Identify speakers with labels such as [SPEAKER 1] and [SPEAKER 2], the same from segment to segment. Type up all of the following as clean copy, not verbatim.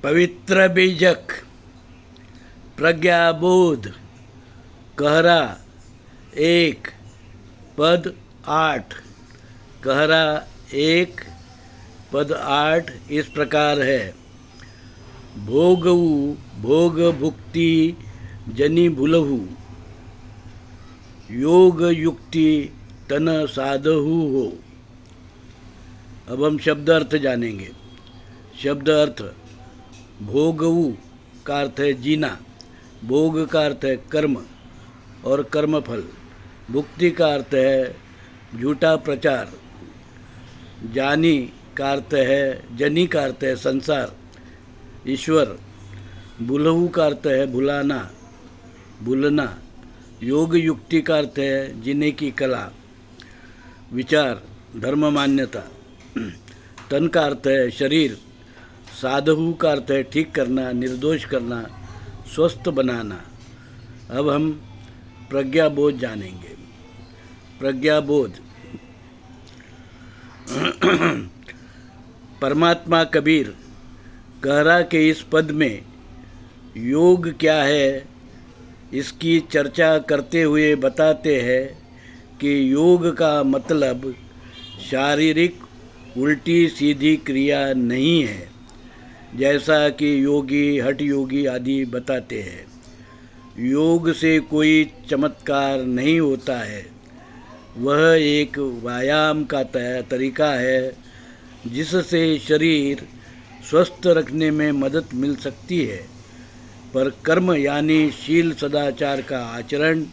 [SPEAKER 1] पवित्र बीजक, प्रज्ञाबोध, कहरा 1 पद 8। कहरा 1 पद 8 इस प्रकार है। भोगऊ भोग भुक्ति जनि भूलहु, योग युक्ति तन साधहु हो। अब हम शब्द अर्थ जानेंगे। शब्द अर्थ, भोगऊ का अर्थ है जीना, भोग का अर्थ है कर्म और कर्मफल, भुक्ति का अर्थ है झूठा प्रचार, जानी का अर्थ है, जनी का अर्थ है संसार, ईश्वर, भूलहु का अर्थ है भुलाना, भूलना, योग युक्ति का अर्थ है जीने की कला, विचार, धर्म मान्यता, तन का अर्थ है शरीर, साधु का अर्थ है ठीक करना, निर्दोष करना, स्वस्थ बनाना। अब हम प्रज्ञाबोध जानेंगे। प्रज्ञाबोध परमात्मा कबीर कहरा के इस पद में योग क्या है इसकी चर्चा करते हुए बताते हैं कि योग का मतलब शारीरिक उल्टी सीधी क्रिया नहीं है, जैसा कि योगी हठ योगी आदि बताते हैं। योग से कोई चमत्कार नहीं होता है, वह एक व्यायाम का तरीका है जिससे शरीर स्वस्थ रखने में मदद मिल सकती है। पर कर्म यानी शील सदाचार का आचरण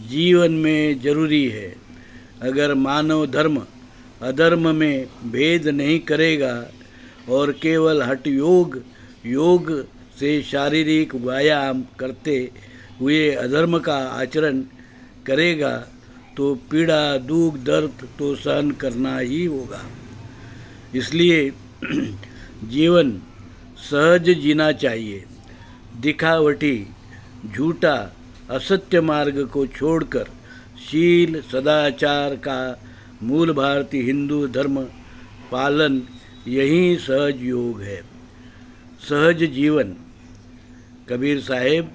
[SPEAKER 1] जीवन में जरूरी है। अगर मानव धर्म अधर्म में भेद नहीं करेगा और केवल हठ योग से शारीरिक व्यायाम करते हुए अधर्म का आचरण करेगा तो पीड़ा दुख दर्द तो सहन करना ही होगा। इसलिए जीवन सहज जीना चाहिए। दिखावटी झूठा असत्य मार्ग को छोड़कर शील सदाचार का मूल भारतीय हिंदू धर्म पालन यही सहज योग है। सहज जीवन। कबीर साहेब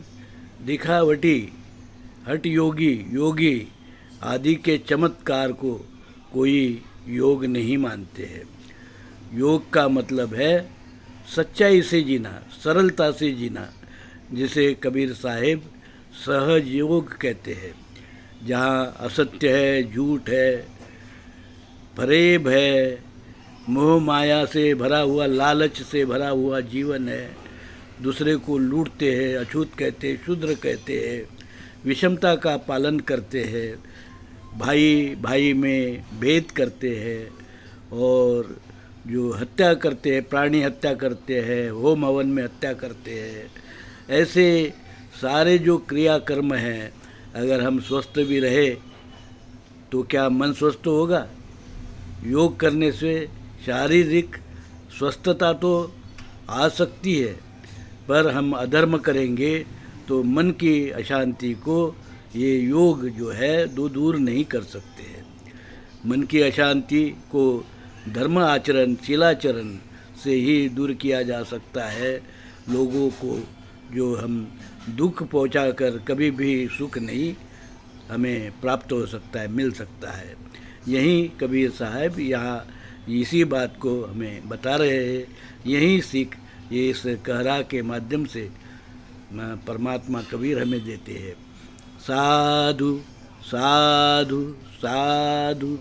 [SPEAKER 1] दिखावटी हठ योगी आदि के चमत्कार को कोई योग नहीं मानते हैं। योग का मतलब है सच्चाई से जीना, सरलता से जीना, जिसे कबीर साहेब सहज योग कहते हैं। जहाँ असत्य है, झूठ है, फरेब है, मोह माया से भरा हुआ, लालच से भरा हुआ जीवन है, दूसरे को लूटते हैं, अछूत कहते हैं, शूद्र कहते हैं, विषमता का पालन करते हैं, भाई भाई में भेद करते हैं और जो हत्या करते हैं, प्राणी हत्या करते हैं, होम हवन में हत्या करते हैं, ऐसे सारे जो क्रियाकर्म हैं, अगर हम स्वस्थ भी रहे तो क्या मन स्वस्थ होगा? योग करने से शारीरिक स्वस्थता तो आ सकती है, पर हम अधर्म करेंगे तो मन की अशांति को ये योग जो है दूर नहीं कर सकते हैं। मन की अशांति को धर्म आचरण, शीलाचरण से ही दूर किया जा सकता है। लोगों को जो हम दुख पहुंचाकर कभी भी सुख नहीं हमें प्राप्त हो सकता है, मिल सकता है। यही कबीर साहब यहाँ इसी बात को हमें बता रहे हैं। यही सीख ये इस कहरा के माध्यम से परमात्मा कबीर हमें देते हैं। साधु साधु साधु।